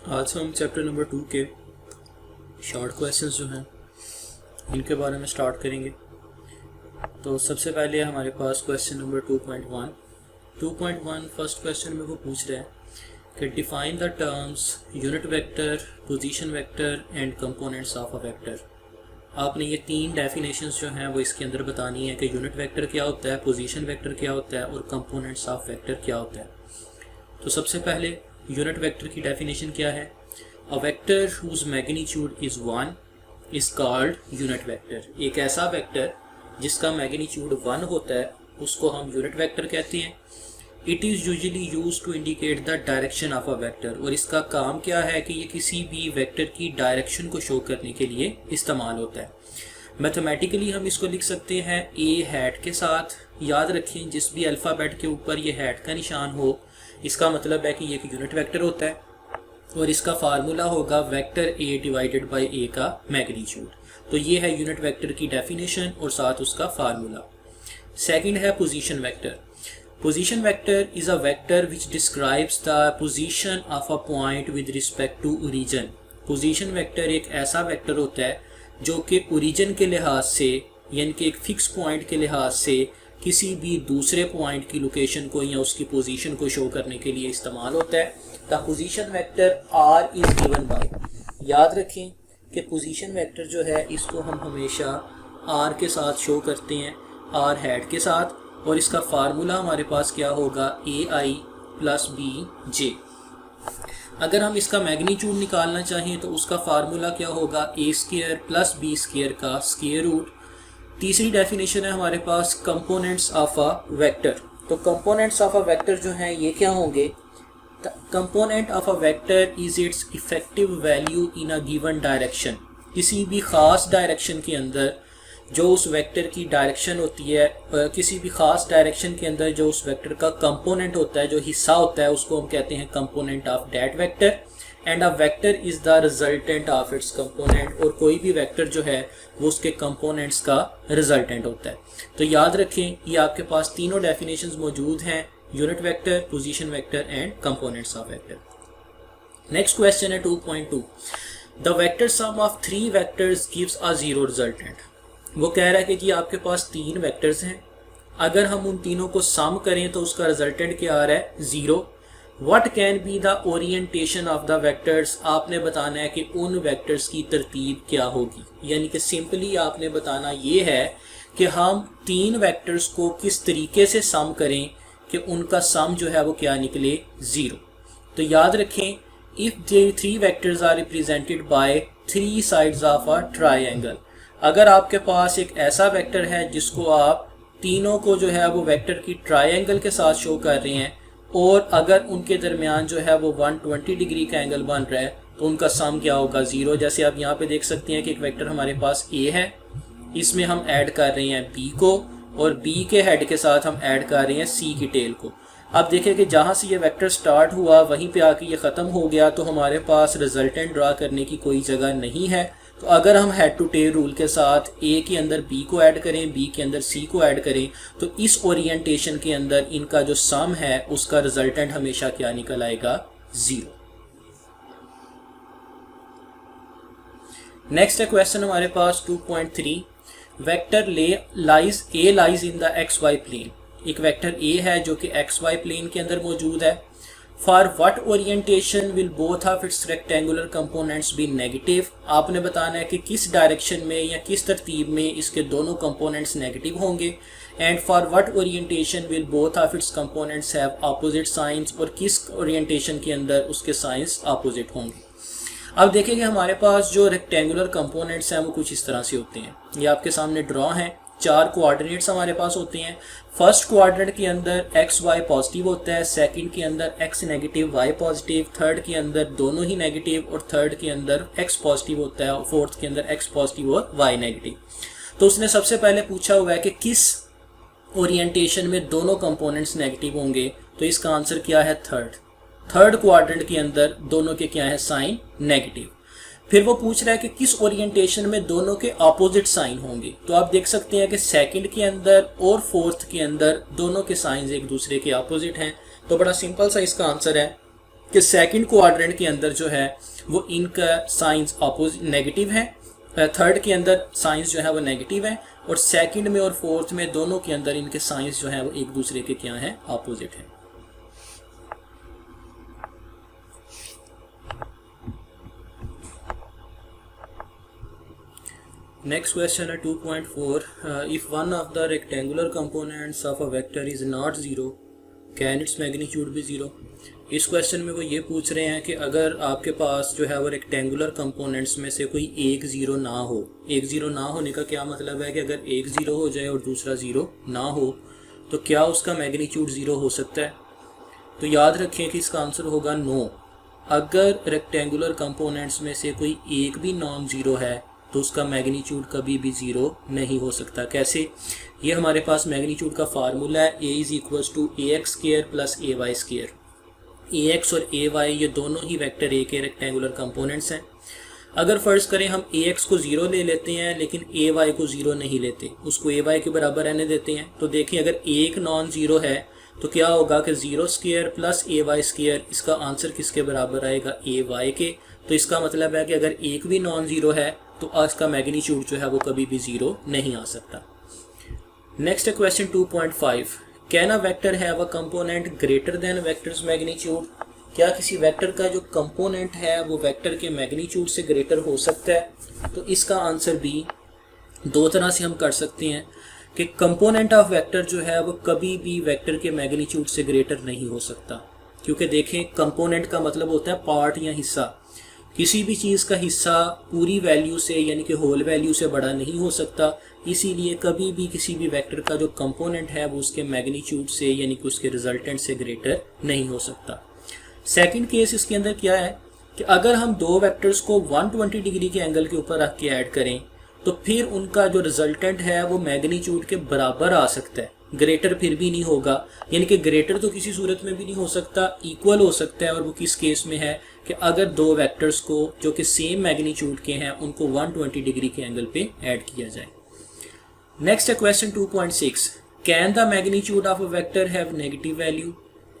आज हम chapter number 2 के शॉर्ट क्वेश्चंस जो हैं इनके बारे में स्टार्ट करेंगे। तो सबसे पहले हमारे पास क्वेश्चन नंबर 2.1 फर्स्ट क्वेश्चन में वो पूछ रहे हैं कि define the terms unit vector, position vector and components of a vector. आपने ये तीन डेफिनेशंस जो हैं वो इसके अंदर बतानी है कि यूनिट वेक्टर क्या होता है, पोजीशन वेक्टर क्या होता है और कंपोनेंट्स ऑफ वेक्टर क्या होता है। तो सबसे पहले यूनिट वेक्टर की डेफिनेशन क्या है। A vector whose magnitude is 1 is called unit vector. एक ऐसा वेक्टर जिसका मैग्नीट्यूड 1 होता है उसको हम यूनिट वेक्टर कहते हैं। It is usually used to indicate the direction of a vector. और इसका काम क्या है कि ये किसी भी वेक्टर की डायरेक्शन को शो करने के लिए इस्तेमाल होता है। मैथमेटिकली हम इसको लिख सकते हैं ए हैट के साथ। याद रखें जिस भी अल्फ़ाबेट के ऊपर ये हैट का निशान हो इसका मतलब है कि ये एक यूनिट वेक्टर होता है और इसका फार्मूला होगा वेक्टर ए डिवाइडेड बाय ए का मैग्नीट्यूड। तो ये है यूनिट वेक्टर की डेफिनेशन और साथ उसका फार्मूला। सेकंड है position vector. Position vector is a vector which describes the position of a point with respect to origin. Position vector एक ऐसा वेक्टर होता है जो कि ओरिजिन के लिहाज से यानी कि एक फिक्स पॉइंट के लिहाज से किसी भी दूसरे पॉइंट की लोकेशन को या उसकी पोजीशन को शो करने के लिए इस्तेमाल होता है। The position vector R is given by. याद रखें कि पोजीशन वेक्टर जो है इसको हम हमेशा आर के साथ शो करते हैं, आर हैट के साथ, और इसका फार्मूला हमारे पास क्या होगा ए आई प्लस बी जे। अगर हम इसका मैग्नीट्यूड निकालना चाहें तो उसका फार्मूला क्या होगा ए स्क्वायर प्लस बी स्क्वायर का स्क्वायर रूट। तीसरी डेफिनेशन है हमारे पास कंपोनेंट्स ऑफ अ वेक्टर। तो कंपोनेंट्स ऑफ अ वेक्टर जो हैं ये क्या होंगे। Component of a vector is it's effective value in a given direction. किसी भी ख़ास डायरेक्शन के अंदर जो उस वेक्टर की डायरेक्शन होती है, किसी भी ख़ास डायरेक्शन के अंदर जो उस वेक्टर का कंपोनेंट होता है, जो हिस्सा होता है, उसको हम कहते हैं component of that vector. And a vector is the resultant of its component. और कोई भी वेक्टर जो है वो उसके कंपोनेंट्स का रिजल्टेंट होता है। तो याद रखें ये आपके पास तीनों डेफिनेशंस मौजूद हैं, unit vector, position vector and components of vector. Next question है 2.2। The vector sum of 3 vectors gives a zero resultant. वो कह रहा है कि जी आपके पास 3 वेक्टर्स हैं, अगर हम उन तीनों को सम करें तो उसका रिजल्टेंट क्या आ रहा है, 0। What can be the orientation of the vectors? आपने बताना है कि उन वेक्टर्स की तरतीब क्या होगी। यानी कि सिंपली आपने बताना ये है कि हम 3 वेक्टर्स को किस तरीके से सम करें कि उनका सम जो है वो क्या निकले, 0। तो याद रखें if the 3 vectors are represented by 3 sides of a triangle। अगर आपके पास एक ऐसा वेक्टर है जिसको आप तीनों को जो है वो वेक्टर की ट्रायंगल के साथ शो कर रहे हैं और अगर उनके दरमियान जो है वो 120 डिग्री का एंगल बन रहा है तो उनका सम क्या होगा, 0। जैसे आप यहाँ पे देख सकते हैं कि एक वेक्टर हमारे पास ए है, इसमें हम ऐड कर रहे हैं बी को और बी के हेड के साथ हम ऐड कर रहे हैं सी की टेल को। अब देखें कि जहाँ से ये वेक्टर स्टार्ट हुआ वहीं पे आके ये ख़त्म हो गया, तो हमारे पास रिजल्टेंट ड्रा करने की कोई जगह नहीं है। तो अगर हम हेड टू टेल रूल के साथ ए के अंदर बी को ऐड करें, बी के अंदर सी को ऐड करें, तो इस ओरिएंटेशन के अंदर इनका जो सम है उसका रिजल्टेंट हमेशा क्या निकल आएगा, 0। नेक्स्ट है क्वेश्चन हमारे पास 2.3। Vector lies A lies in the X Y plane. एक वेक्टर ए है जो कि एक्स वाई प्लेन के अंदर मौजूद है। For what orientation will both of its rectangular components be negative. आपने बताना है कि किस डायरेक्शन में या किस तरतीब में इसके दोनों कंपोनेंट्स नेगेटिव होंगे। And for what orientation will both of it's components have opposite science. और किस ओरिएंटेशन के अंदर उसके साइंस ऑपोजिट होंगे। अब देखेंगे हमारे पास जो रेक्टेंगुलर कंपोनेंट्स हैं वो कुछ इस तरह से होते हैं। ये आपके सामने ड्रॉ हैं, 4 कोऑर्डिनेट्स हमारे पास होते हैं। फर्स्ट क्वाड्रेंट के अंदर एक्स वाई पॉजिटिव होता है, सेकंड के अंदर X negative Y positive, third के अंदर दोनों ही नेगेटिव और थर्ड के अंदर एक्स पॉजिटिव होता है और फोर्थ के अंदर एक्स पॉजिटिव और वाई नेगेटिव। तो उसने सबसे पहले पूछा हुआ है कि किस ओरिएंटेशन में दोनों कंपोनेंट्स नेगेटिव होंगे। तो इसका आंसर क्या है, थर्ड क्वाड्रेंट के अंदर दोनों के क्या है, साइन नेगेटिव। फिर वो पूछ रहा है कि किस ओरिएंटेशन में दोनों के अपोजिट साइन होंगे। तो आप देख सकते हैं कि सेकंड के अंदर और फोर्थ के अंदर दोनों के साइंस एक दूसरे के अपोजिट हैं। तो बड़ा सिंपल सा इसका आंसर है कि सेकंड क्वाड्रेंट के अंदर जो है वो इनका साइंस अपोजिट नेगेटिव है, थर्ड के अंदर साइंस जो है वो नेगेटिव है, और सेकंड में और फोर्थ में दोनों के अंदर इनके साइंस जो है वो एक दूसरे के क्या है, अपोजिट है। नेक्स्ट क्वेश्चन है 2.4, if one of the rectangular components of a vector is not zero can its magnitude भी जीरो। इस क्वेश्चन में वो ये पूछ रहे हैं कि अगर आपके पास जो है वो रेक्टेंगुलर कंपोनेंट्स में से कोई एक ज़ीरो ना हो, एक ज़ीरो ना होने का क्या मतलब है कि अगर एक ज़ीरो हो जाए और दूसरा ज़ीरो ना हो तो क्या उसका मैग्नीट्यूड ज़ीरो हो सकता है। तो याद रखें कि इसका आंसर होगा नो। अगर रेक्टेंगुलर कंपोनेंट्स में से कोई एक भी नॉन ज़ीरो है तो उसका मैग्नीट्यूड कभी भी ज़ीरो नहीं हो सकता। कैसे? ये हमारे पास मैग्नीट्यूड का फार्मूला है, a is equals to A X square plus A Y square. A X और ए वाई ये दोनों ही वेक्टर ए के रेक्टेंगुलर कंपोनेंट्स हैं। अगर फ़र्ज़ करें हम ए एक्स को ज़ीरो ले लेते हैं लेकिन ए वाई को ज़ीरो नहीं लेते, उसको ए वाई के बराबर रहने देते हैं, तो देखिए अगर एक नॉन ज़ीरो है तो क्या होगा कि zero square plus A Y square, इसका आंसर किसके बराबर आएगा, ए वाई के। तो इसका मतलब है कि अगर एक भी नॉन ज़ीरो है तो इसका मैग्नीट्यूड जो है वो कभी भी ज़ीरो नहीं आ सकता। नेक्स्ट है question 2.5, can a vector have a component greater than vectors magnitude. क्या किसी वेक्टर का जो कंपोनेंट है वो वेक्टर के मैग्नीट्यूड से ग्रेटर हो सकता है। तो इसका आंसर भी दो तरह से हम कर सकते हैं कि कंपोनेंट ऑफ वेक्टर जो है वो कभी भी वेक्टर के मैग्नीट्यूड से ग्रेटर नहीं हो सकता, क्योंकि देखें कंपोनेंट का मतलब होता है पार्ट या हिस्सा। किसी भी चीज़ का हिस्सा पूरी वैल्यू से यानी कि होल वैल्यू से बड़ा नहीं हो सकता, इसीलिए कभी भी किसी भी वेक्टर का जो कंपोनेंट है वो उसके मैग्नीट्यूड से यानी कि उसके रिजल्टेंट से ग्रेटर नहीं हो सकता। सेकंड केस इसके अंदर क्या है कि अगर हम दो वेक्टर्स को 120 डिग्री के एंगल के ऊपर रख के ऐड करें तो फिर उनका जो रिजल्टेंट है वो मैग्नीट्यूड के बराबर आ सकता है, ग्रेटर फिर भी नहीं होगा। यानी कि ग्रेटर तो किसी सूरत में भी नहीं हो सकता, इक्वल हो सकता है। और वो किस केस में है कि अगर दो वेक्टर्स को जो कि सेम मैग्नीट्यूड के हैं उनको 120 डिग्री के एंगल पे ऐड किया जाए। नेक्स्ट है question 2.6, can the magnitude of a vector have negative value.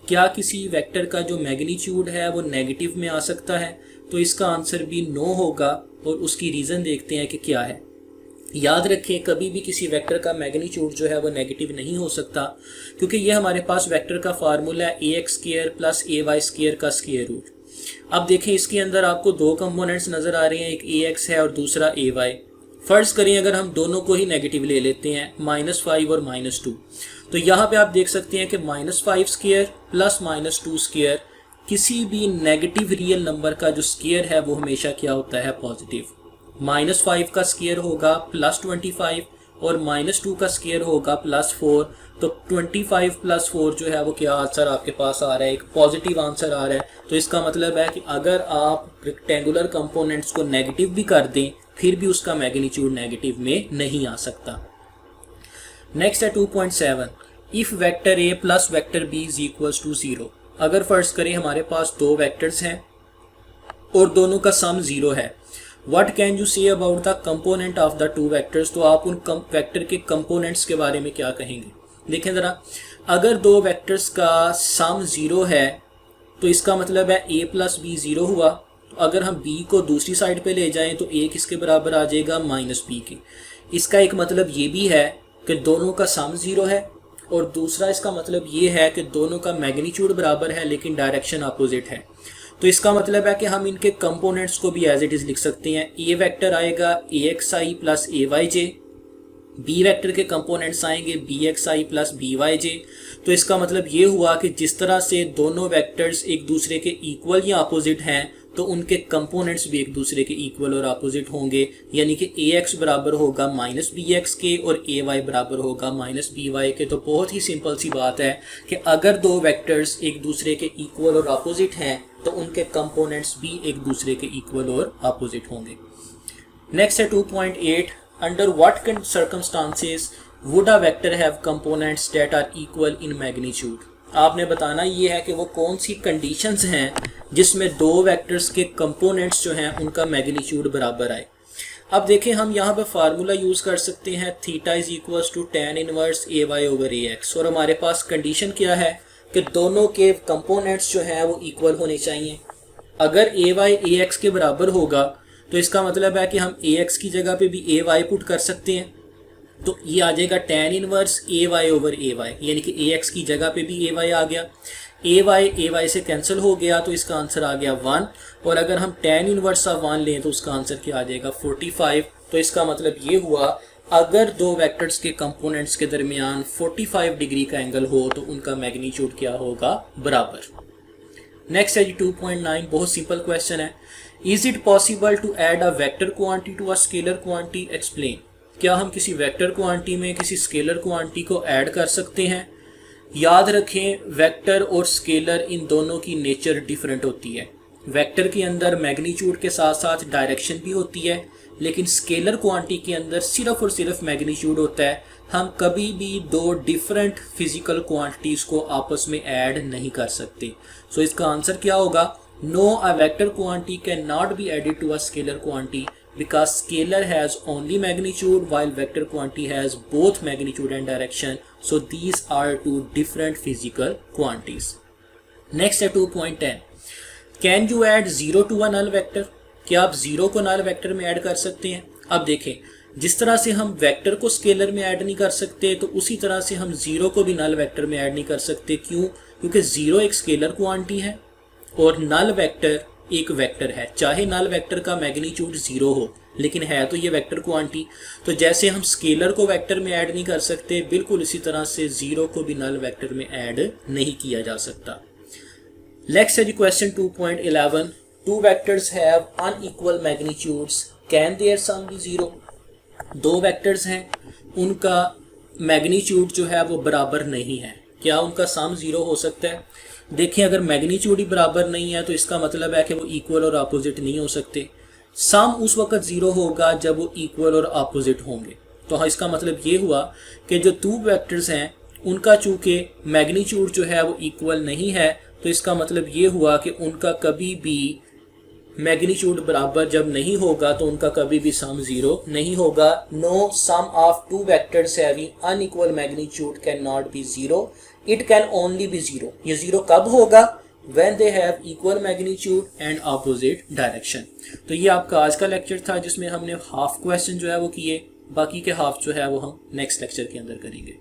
क्या किसी वेक्टर का जो मैग्नीट्यूड है वो नेगेटिव में आ सकता है। तो इसका आंसर भी नो होगा और उसकी रीज़न देखते हैं कि क्या है। याद रखें कभी भी किसी वेक्टर का मैग्नीट्यूड जो है वो नेगेटिव नहीं हो सकता, क्योंकि ये हमारे पास वेक्टर का फार्मूला है ए X square plus A Y square का स्क्वायर रूट। अब देखें इसके अंदर आपको दो कंपोनेंट्स नज़र आ रहे हैं, एक ए एक्स है और दूसरा ए वाई। फर्ज करें अगर हम दोनों को ही नेगेटिव ले लेते हैं, -5 और -2, तो यहाँ पे आप देख सकते हैं कि -5 स्क्वायर प्लस -2 स्क्वायर, किसी भी नेगेटिव रियल नंबर का जो स्क्वायर है वो हमेशा क्या होता है, पॉजिटिव। -5 का स्क्वायर होगा +25 और -2 का स्क्वायर होगा +4। तो 25 + 4 जो है वो क्या आंसर आपके पास आ रहा है, एक पॉजिटिव आंसर आ रहा है। तो इसका मतलब है कि अगर आप रेक्टेंगुलर कंपोनेंट्स को नेगेटिव भी कर दें फिर भी उसका मैग्नीट्यूड नेगेटिव में नहीं आ सकता। नेक्स्ट है 2.7, if vector A plus vector B is equals to 0। अगर फर्ज करें हमारे पास दो वेक्टर्स हैं और दोनों का सम 0 है, what can you say about the component of the two vectors. तो आप उन वेक्टर के कंपोनेंट्स के बारे में क्या कहेंगे। देखें ज़रा, अगर दो वेक्टर्स का सम 0 है तो इसका मतलब है a प्लस बी 0 हुआ। तो अगर हम b को दूसरी साइड पे ले जाएं तो a किसके बराबर आ जाएगा, -b के। इसका एक मतलब ये भी है कि दोनों का सम 0 है, और दूसरा इसका मतलब ये है कि दोनों का मैग्नीट्यूड बराबर है लेकिन डायरेक्शन अपोजिट है। तो इसका मतलब है कि हम इनके कंपोनेंट्स को भी एज इट इज़ लिख सकते हैं। ए वेक्टर आएगा AXI plus AYJ, B vector के कंपोनेंट्स आएंगे BXI प्लस BYJ। तो इसका मतलब ये हुआ कि जिस तरह से दोनों वेक्टर्स एक दूसरे के इक्वल या अपोजिट हैं तो उनके कंपोनेंट्स भी एक दूसरे के इक्वल और अपोजिट होंगे। यानी कि AX बराबर होगा -BX के और AY बराबर होगा -BY के। तो बहुत ही सिंपल सी बात है कि अगर दो वेक्टर्स एक दूसरे के इक्वल और अपोजिट हैं तो उनके कंपोनेंट्स भी एक दूसरे के इक्वल और अपोजिट होंगे। नेक्स्ट है 2.8, under what circumstances would a vector have components that are equal in magnitude. आपने बताना ये है कि वो कौन सी कंडीशंस हैं जिसमें दो वेक्टर्स के कंपोनेंट्स जो हैं उनका मैग्नीट्यूड बराबर आए। अब देखें हम यहाँ पे फार्मूला यूज़ कर सकते हैं, theta is equals to tan inverse AY over AX। और हमारे पास कंडीशन क्या है, कि दोनों के कंपोनेंट्स जो हैं वो इक्वल होने चाहिए। अगर ए वाई ए एक्स के बराबर होगा तो इसका मतलब है कि हम ए एक्स की जगह पे भी ए वाई पुट कर सकते हैं, तो ये आ जाएगा tan इनवर्स ए वाई ओवर ए वाई, यानी कि ए एक्स की जगह पे भी ए वाई आ गया, ए वाई से कैंसिल हो गया तो इसका आंसर आ गया 1। और अगर हम tan इनवर्स ऑफ 1 लें तो उसका आंसर क्या आ जाएगा 45। तो इसका मतलब ये हुआ अगर दो वेक्टर्स के कंपोनेंट्स के दरमियान 45 डिग्री का एंगल हो तो उनका मैग्नीट्यूड क्या होगा, बराबर। नेक्स्ट है जी 2.9, बहुत सिंपल क्वेश्चन है। Is it possible to add a vector quantity to a scalar quantity, explain. क्या हम किसी वेक्टर क्वांटिटी में किसी स्केलर क्वांटिटी को ऐड कर सकते हैं? याद रखें वेक्टर और स्केलर इन दोनों की नेचर डिफरेंट होती है। वेक्टर के अंदर मैग्नीट्यूड के साथ साथ डायरेक्शन भी होती है, लेकिन स्केलर क्वांटिटी के अंदर सिर्फ और सिर्फ मैग्नीट्यूड होता है। हम कभी भी दो डिफरेंट फिजिकल क्वांटिटीज को आपस में ऐड नहीं कर सकते। सो इसका आंसर क्या होगा, no, a vector quantity can not be added to a scalar quantity because scalar has only magnitude while vector quantity has both magnitude and direction, so these are two different physical quantities. Next है 2.10, can you add 0 to a null vector? क्या आप 0 को null vector में add कर सकते हैं? अब देखें, जिस तरह से हम वेक्टर को स्केलर में ऐड नहीं कर सकते तो उसी तरह से हम 0 को भी नल वेक्टर में ऐड नहीं कर सकते। क्यों? क्योंकि 0 एक स्केलर क्वांटिटी है और नल वेक्टर एक वेक्टर है। चाहे नल वेक्टर का मैग्नीट्यूड 0 हो लेकिन है तो ये वेक्टर क्वांटिटी। तो जैसे हम स्केलर को वेक्टर में ऐड नहीं कर सकते, बिल्कुल इसी तरह से 0 को भी नल वेक्टर में ऐड नहीं किया जा सकता। नेक्स्ट है जी question 2.11, two vectors have unequal magnitudes, can there sum be 0? दो वेक्टर्स हैं, उनका मैग्नीट्यूड जो है वो बराबर नहीं है, क्या उनका सम 0 हो सकता है? देखिए, अगर मैग्नीट्यूड ही बराबर नहीं है तो इसका मतलब है कि वो इक्वल और अपोजिट नहीं हो सकते। सम उस वक्त 0 होगा जब वो इक्वल और अपोजिट होंगे। तो इसका मतलब ये हुआ कि जो टू वेक्टर्स हैं उनका चूंकि मैग्नीट्यूड जो है वो इक्वल नहीं है, तो इसका मतलब ये हुआ कि उनका कभी भी मैग्नीट्यूड बराबर जब नहीं होगा तो उनका कभी भी सम 0 नहीं होगा। No sum of two vectors having unequal magnitude can not be 0, it can only be 0। ये 0 कब होगा? when they have equal magnitude and opposite direction। तो ये आपका आज का लेक्चर था जिसमें हमने हाफ क्वेश्चन जो है वो किए, बाकी के हाफ जो है वो हम नेक्स्ट लेक्चर के अंदर करेंगे।